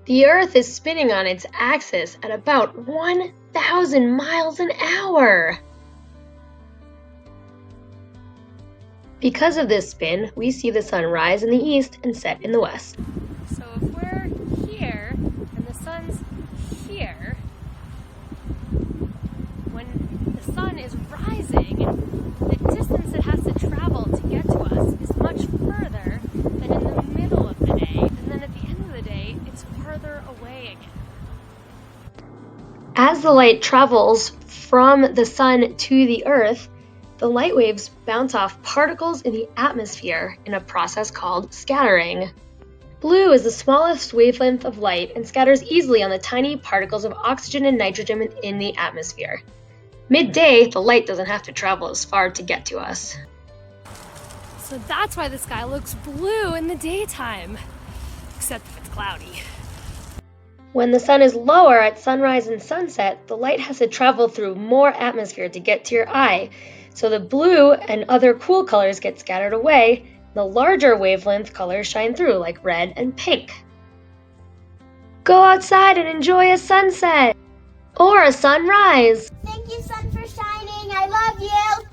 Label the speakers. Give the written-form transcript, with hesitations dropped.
Speaker 1: The Earth is spinning on its axis at about 1,000 miles an hour. Because of this spin, we see the sun rise in the east and set in the west.
Speaker 2: So if we're here and the sun's here, when the sun is rising, the distance it has to travel to get to us is much further than in the middle of the day. And then at the end of the day, it's farther away again.
Speaker 1: As the light travels from the sun to the Earth, the light waves bounce off particles in the atmosphere in a process called scattering. Blue is the smallest wavelength of light and scatters easily on the tiny particles of oxygen and nitrogen in the atmosphere. Midday, the light doesn't have to travel as far to get to us.
Speaker 2: So that's why the sky looks blue in the daytime, except if it's cloudy.
Speaker 1: When the sun is lower at sunrise and sunset, the light has to travel through more atmosphere to get to your eye, so the blue and other cool colors get scattered away. The larger wavelength colors shine through, like red and pink. Go outside and enjoy a sunset or a sunrise.
Speaker 3: Thank you, sun, for shining. I love you.